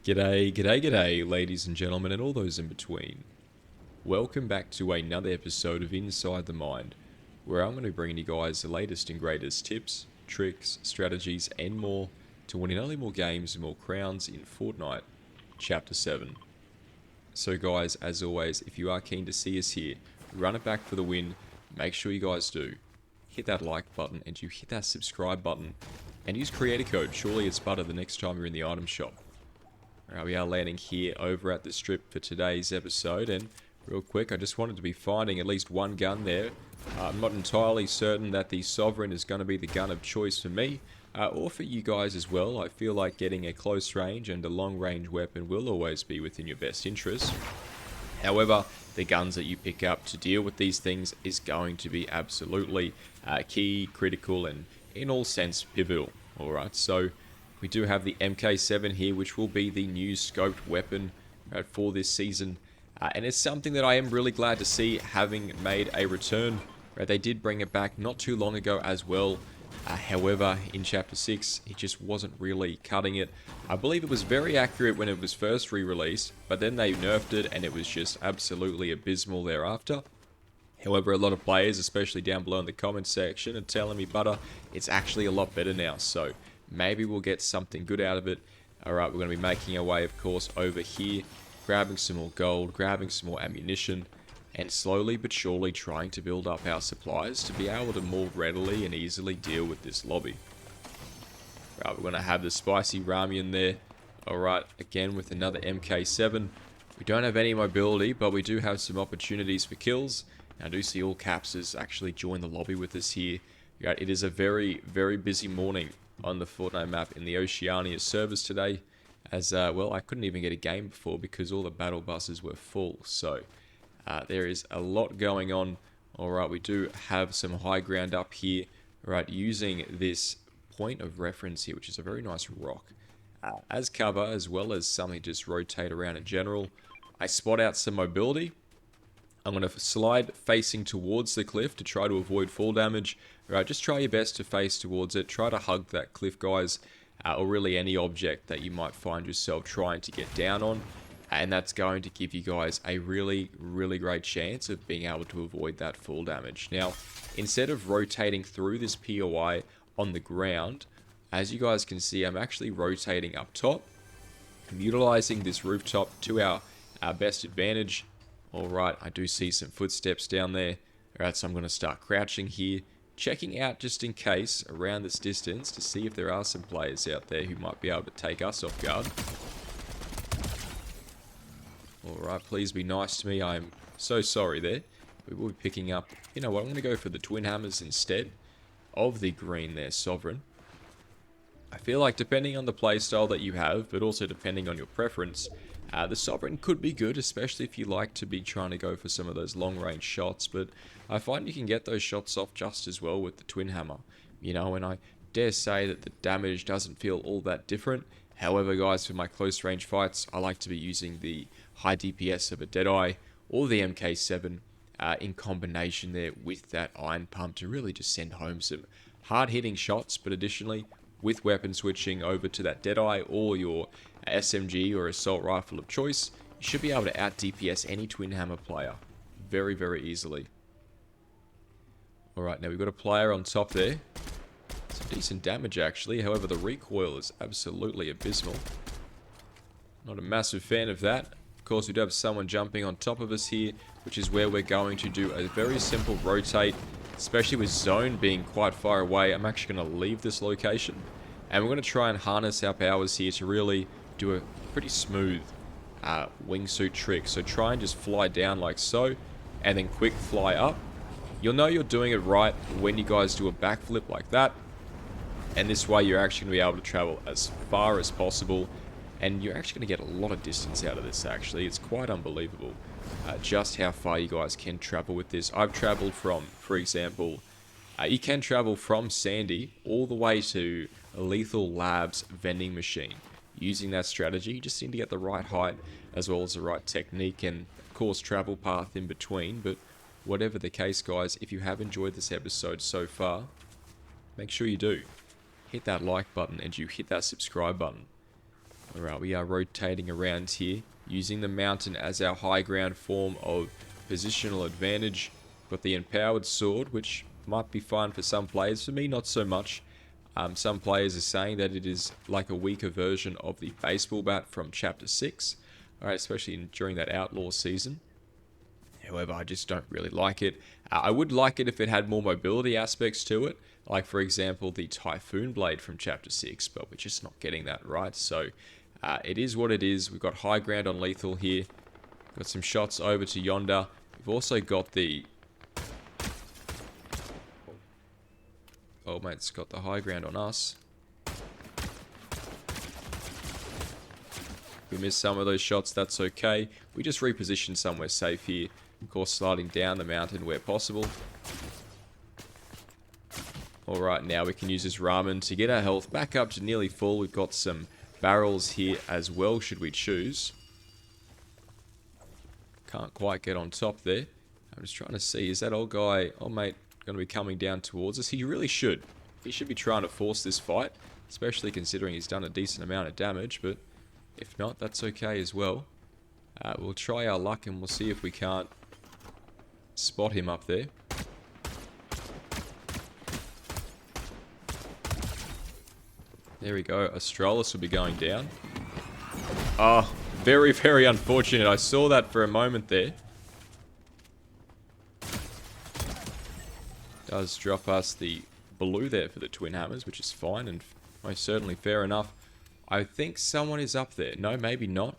G'day, g'day, g'day, ladies and gentlemen, and all those in between. Welcome back to another episode of Inside the Mind, where I'm going to bring you guys the latest and greatest tips, tricks, strategies, and more to winning only more games and more crowns in Fortnite, Chapter 7. So guys, as always, if you are keen to see us here, run it back for the win, make sure you guys do. Hit that like button and you hit that subscribe button, and use creator code SurelyItsButter the next time you're in the item shop. Alright, we are landing here over at the strip for today's episode, and real quick, I just wanted to be finding at least one gun there. I'm not entirely certain that the Sovereign is going to be the gun of choice for me, or for you guys as well. I feel like getting a close range and a long range weapon will always be within your best interest. However, the guns that you pick up to deal with these things is going to be absolutely key, critical, and in all sense pivotal. Alright, so we do have the MK7 here, which will be the new scoped weapon for this season. And it's something that I am really glad to see having made a return. They did bring it back not too long ago as well. However, in Chapter 6, it just wasn't really cutting it. I believe it was very accurate when it was first re-released, but then they nerfed it and it was just absolutely abysmal thereafter. However, a lot of players, especially down below in the comments section, are telling me, Butter, it's actually a lot better now. So maybe we'll get something good out of it. Alright, we're going to be making our way, of course, over here, grabbing some more gold, grabbing some more ammunition, and slowly but surely trying to build up our supplies to be able to more readily and easily deal with this lobby. Right, we're going to have the spicy ramen there. Alright, again with another MK7. We don't have any mobility, but we do have some opportunities for kills. Now, I do see all caps has actually joined the lobby with us here. Right, it is a very, very busy morning on the Fortnite map in the Oceania servers today. As, well, I couldn't even get a game before because all the battle buses were full. So, there is a lot going on. Alright, we do have some high ground up here. Right, using this point of reference here, which is a very nice rock, as cover, as well as something to just rotate around in general. I spot out some mobility. I'm going to slide facing towards the cliff to try to avoid fall damage. Right, just try your best to face towards it. Try to hug that cliff, guys, or really any object that you might find yourself trying to get down on. And that's going to give you guys a really, really great chance of being able to avoid that fall damage. Now, instead of rotating through this POI on the ground, as you guys can see, I'm actually rotating up top. I'm utilizing this rooftop to our best advantage. Alright, I do see some footsteps down there. Alright, so I'm going to start crouching here, checking out just in case around this distance to see if there are some players out there who might be able to take us off guard. Alright, please be nice to me. I'm so sorry there. We will be picking up... You know what, I'm going to go for the twin hammers instead of the green there, Sovereign. I feel like depending on the playstyle that you have, but also depending on your preference, the Sovereign could be good, especially if you like to be trying to go for some of those long-range shots, but I find you can get those shots off just as well with the Twin Hammer, you know, and I dare say that the damage doesn't feel all that different. However, guys, for my close-range fights, I like to be using the high DPS of a Deadeye or the MK7 in combination there with that Iron Pump to really just send home some hard-hitting shots, but additionally, with weapon switching over to that Deadeye or your SMG or assault rifle of choice, you should be able to out DPS any Twin Hammer player very, very easily. Alright, now we've got a player on top there. Some decent damage actually, however the recoil is absolutely abysmal. Not a massive fan of that. Of course, we do have someone jumping on top of us here, which is where we're going to do a very simple rotate. Especially with zone being quite far away, I'm actually going to leave this location. And we're going to try and harness our powers here to really do a pretty smooth wingsuit trick. So try and just fly down like so, and then quick fly up. You'll know you're doing it right when you guys do a backflip like that. And this way you're actually going to be able to travel as far as possible. And you're actually going to get a lot of distance out of this actually. It's quite unbelievable. Just how far you guys can travel with this. I've traveled from, for example, you can travel from Sandy all the way to Lethal Labs vending machine. Using that strategy, you just need to get the right height as well as the right technique and, of course, travel path in between. But whatever the case, guys, if you have enjoyed this episode so far, make sure you do. Hit that like button and you hit that subscribe button. Alright, we are rotating around here, using the mountain as our high ground form of positional advantage. Got the empowered sword, which might be fine for some players. For me, not so much. Some players are saying that it is like a weaker version of the baseball bat from Chapter 6. Alright, especially during that Outlaw season. However, I just don't really like it. I would like it if it had more mobility aspects to it. Like, for example, the Typhoon Blade from Chapter 6. But we're just not getting that right. So, it is what it is. We've got high ground on lethal here. Got some shots over to yonder. We've also got the... Oh, mate's got the high ground on us. We missed some of those shots, that's okay. We just reposition somewhere safe here. Of course, sliding down the mountain where possible. Alright, now we can use this ramen to get our health back up to nearly full. We've got some barrels here as well, should we choose. Can't quite get on top there. I'm just trying to see, is that old guy, old mate, going to be coming down towards us? He really should. He should be trying to force this fight, especially considering he's done a decent amount of damage, but if not, that's okay as well. We'll try our luck and we'll see if we can't spot him up there. There we go. Astralis will be going down. Oh, very, very unfortunate. I saw that for a moment there. Does drop us the blue there for the Twin Hammers, which is fine and most certainly fair enough. I think someone is up there. No, maybe not.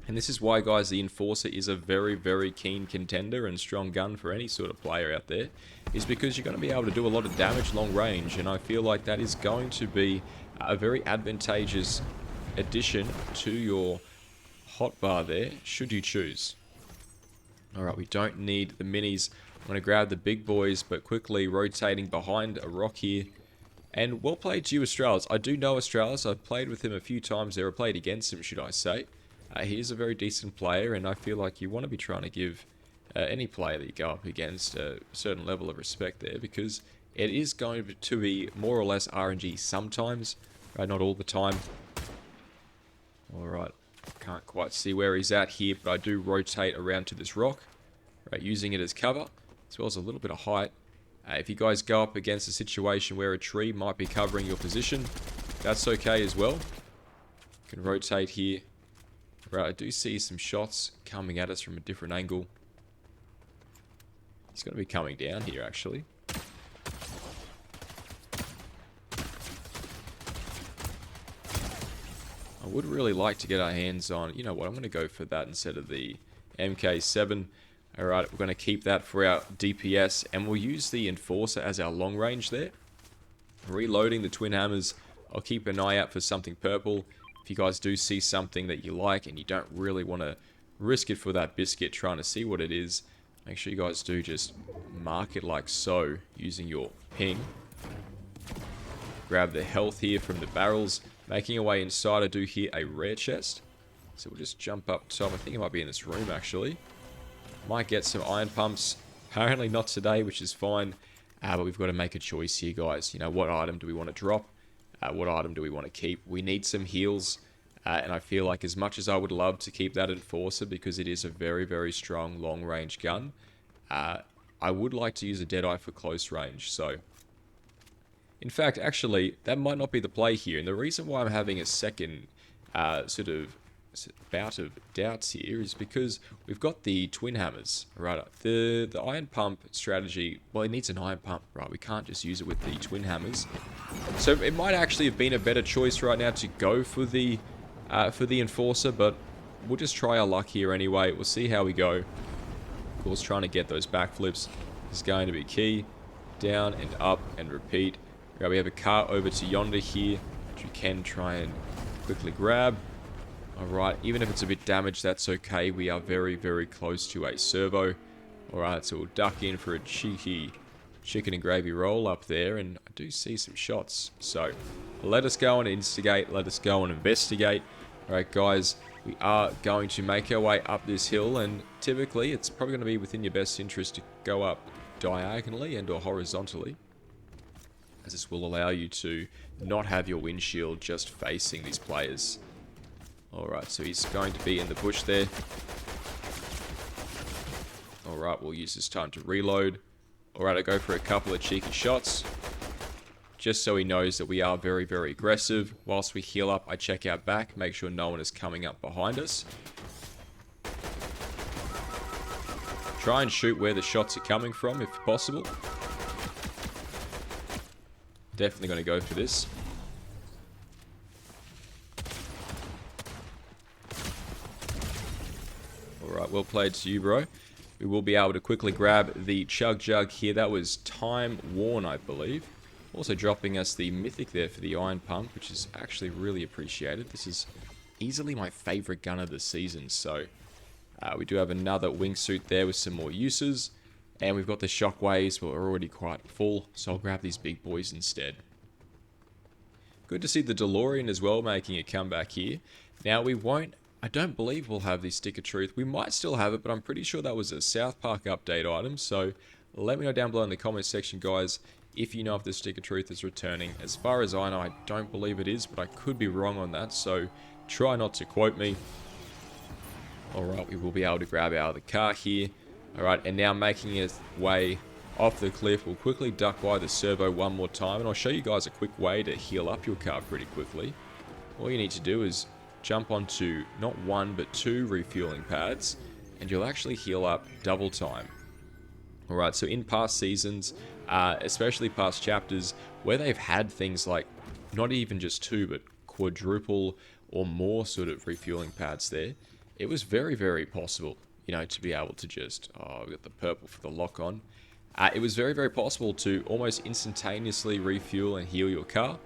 And this is why, guys, the Enforcer is a very, very keen contender and strong gun for any sort of player out there. Is because you're going to be able to do a lot of damage long range. And I feel like that is going to be a very advantageous addition to your hotbar there, should you choose. Alright, we don't need the minis. I'm going to grab the big boys, but quickly rotating behind a rock here. And well played to you, Astralis. I do know Astralis. I've played with him a few times there, or played against him, should I say. He is a very decent player, and I feel like you want to be trying to give any player that you go up against a certain level of respect there, because it is going to be more or less RNG sometimes, right? Not all the time. Alright, can't quite see where he's at here, but I do rotate around to this rock, right, using it as cover, as well as a little bit of height. If you guys go up against a situation where a tree might be covering your position, that's okay as well. You can rotate here. Right, I do see some shots coming at us from a different angle. He's going to be coming down here, actually. I would really like to get our hands on... You know what, I'm going to go for that instead of the MK7. Alright, we're going to keep that for our DPS, and we'll use the Enforcer as our long range there. Reloading the Twin Hammers, I'll keep an eye out for something purple. If you guys do see something that you like and you don't really want to risk it for that biscuit trying to see what it is, make sure you guys do just mark it like so using your ping. Grab the health here from the barrels. Making our way inside, I do hear a rare chest. So we'll just jump up top. I think it might be in this room actually. Might get some iron pumps. Apparently not today, which is fine. But we've got to make a choice here, guys. You know, what item do we want to drop? What item do we want to keep? We need some heals, and I feel like as much as I would love to keep that Enforcer because it is a very, very strong long-range gun, I would like to use a Deadeye for close range. So, in fact, actually, that might not be the play here, and the reason why I'm having a second sort of bout of doubts here is because we've got the Twin Hammers, right? The Iron Pump strategy, well, it needs an Iron Pump, right? We can't just use it with the Twin Hammers. So it might actually have been a better choice right now to go for the Enforcer, but we'll just try our luck here anyway. We'll see how we go. Of course, trying to get those backflips is going to be key. Down and up and repeat. Right, we have a car over to yonder here, which we can try and quickly grab. Alright, even if it's a bit damaged, that's okay. We are very, very close to a servo. Alright, so we'll duck in for a cheeky chicken and gravy roll up there, and I do see some shots. So, let us go and instigate, let us go and investigate. Alright guys, we are going to make our way up this hill, and typically it's probably going to be within your best interest to go up diagonally and or horizontally, as this will allow you to not have your windshield just facing these players. Alright, so he's going to be in the bush there. Alright, we'll use this time to reload. Alright, I go for a couple of cheeky shots. Just so he knows that we are very, very aggressive. Whilst we heal up, I check our back, make sure no one is coming up behind us. Try and shoot where the shots are coming from, if possible. Definitely going to go for this. Alright, well played to you, bro. We will be able to quickly grab the Chug Jug here. That was Time Worn, I believe. Also dropping us the Mythic there for the Iron Pump, which is actually really appreciated. This is easily my favourite gun of the season, so... we do have another wingsuit there with some more uses. And we've got the shockwaves, but we're already quite full, so I'll grab these big boys instead. Good to see the DeLorean as well making a comeback here. Now we won't, I don't believe we'll have the Stick of Truth. We might still have it, but I'm pretty sure that was a South Park update item. So let me know down below in the comments section, guys, if you know if the Stick of Truth is returning. As far as I know, I don't believe it is, but I could be wrong on that, so try not to quote me. Alright, we will be able to grab out of the car here. Alright, and now making his way off the cliff, we'll quickly duck by the servo one more time, and I'll show you guys a quick way to heal up your car pretty quickly. All you need to do is jump onto not one, but two refueling pads, and you'll actually heal up double time. Alright, so in past seasons, especially past chapters, where they've had things like, not even just two, but quadruple or more sort of refueling pads there, it was very, very possible, you know, to be able to just... Oh, we got the purple for the lock-on. It was very, very possible to almost instantaneously refuel and heal your car.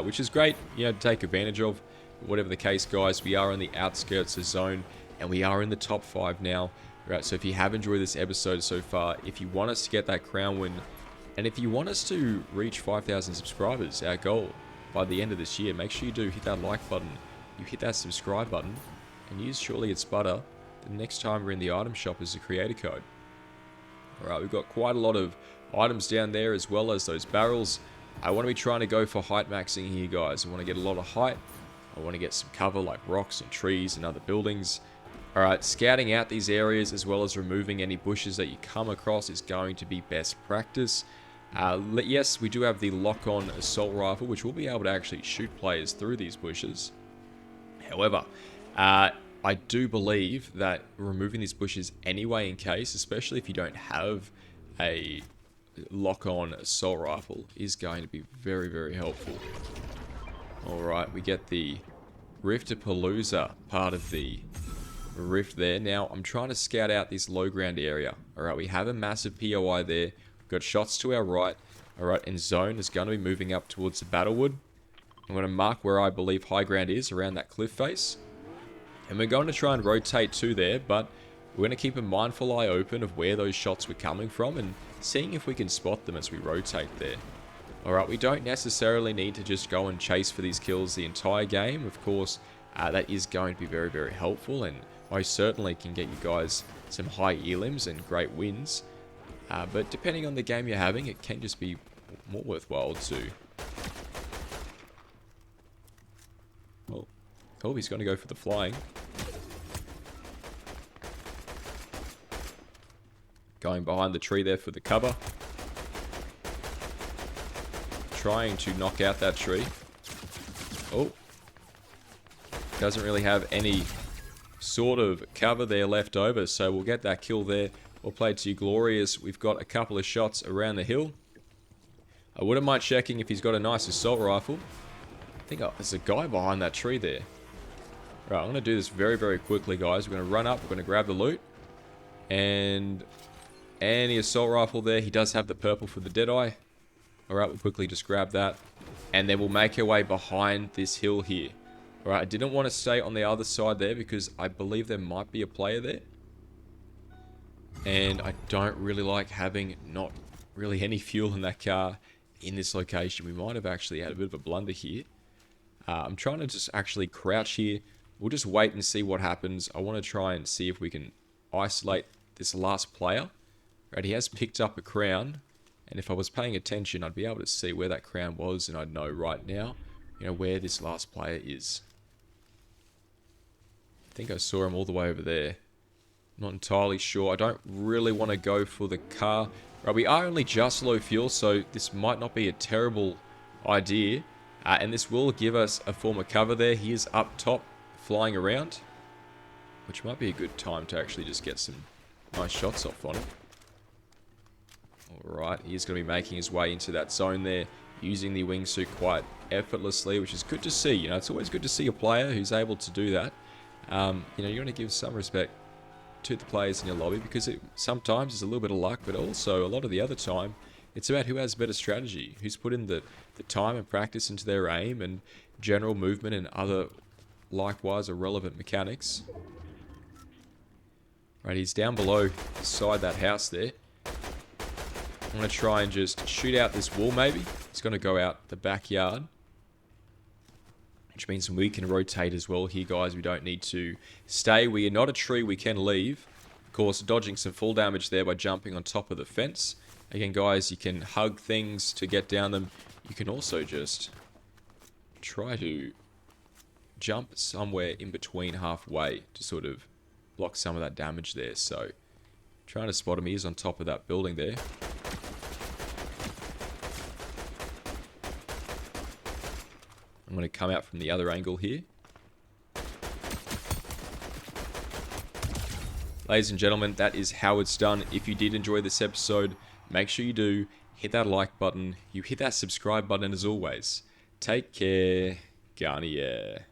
Which is great, you know, to take advantage of. Whatever the case, guys, we are on the outskirts of zone. And we are in the top 5 now. Right, so if you have enjoyed this episode so far, if you want us to get that crown win, and if you want us to reach 5,000 subscribers, our goal, by the end of this year, make sure you do hit that like button. You hit that subscribe button. And use SurelyItsButter the next time we're in the item shop as a creator code. Alright, we've got quite a lot of items down there as well as those barrels. I want to be trying to go for height maxing here, guys. I want to get a lot of height. I want to get some cover like rocks and trees and other buildings. Alright, scouting out these areas as well as removing any bushes that you come across is going to be best practice. Yes, we do have the lock-on assault rifle, which will be able to actually shoot players through these bushes. However, I do believe that removing these bushes anyway in case, especially if you don't have a lock-on assault rifle, is going to be very, very helpful. Alright, we get the Riftapalooza part of the rift there. Now, I'm trying to scout out this low ground area. Alright, we have a massive POI there. We've got shots to our right. Alright, and zone is going to be moving up towards the Battlewood. I'm going to mark where I believe high ground is, around that cliff face. And we're going to try and rotate to there, but we're going to keep a mindful eye open of where those shots were coming from and seeing if we can spot them as we rotate there. Alright, we don't necessarily need to just go and chase for these kills the entire game. Of course, that is going to be very, very helpful and most certainly can get you guys some high elims and great wins. But depending on the game you're having, it can just be more worthwhile to... Oh, he's going to go for the flying. Going behind the tree there for the cover. Trying to knock out that tree. Oh. Doesn't really have any sort of cover there left over, so we'll get that kill there. Well played to you, Glorious. We've got a couple of shots around the hill. I wouldn't mind checking if he's got a nice assault rifle. I think there's a guy behind that tree there. Right, I'm going to do this very, very quickly, guys. We're going to run up. We're going to grab the loot. And the assault rifle there. He does have the purple for the Deadeye. Alright, we'll quickly just grab that. And then we'll make our way behind this hill here. Alright, I didn't want to stay on the other side there because I believe there might be a player there. And I don't really like having not really any fuel in that car in this location. We might have actually had a bit of a blunder here. I'm trying to just actually crouch here. We'll just wait and see what happens. I want to try and see if we can isolate this last player. Right, he has picked up a crown. And if I was paying attention, I'd be able to see where that crown was. And I'd know right now, you know, where this last player is. I think I saw him all the way over there. Not entirely sure. I don't really want to go for the car. Right, we are only just low fuel, so this might not be a terrible idea. And this will give us a form of cover there. He is up top, flying around, which might be a good time to actually just get some nice shots off on him. Alright, he's going to be making his way into that zone there, using the wingsuit quite effortlessly, which is good to see. You know, it's always good to see a player who's able to do that. You know, you want to give some respect to the players in your lobby, because sometimes it's a little bit of luck, but also a lot of the other time it's about who has better strategy, who's put in the time and practice into their aim and general movement and other likewise irrelevant mechanics. Right, he's down below beside that house there. I'm going to try and just shoot out this wall maybe. He's going to go out the backyard, which means we can rotate as well here, guys. We don't need to stay. We are not a tree. We can leave. Of course, dodging some full damage there by jumping on top of the fence. Again, guys, you can hug things to get down them. You can also just try to jump somewhere in between halfway to sort of block some of that damage there. So, trying to spot him. He is on top of that building there. I'm going to come out from the other angle here. Ladies and gentlemen, that is how it's done. If you did enjoy this episode, make sure you do hit that like button. You hit that subscribe button as always. Take care. Garnier.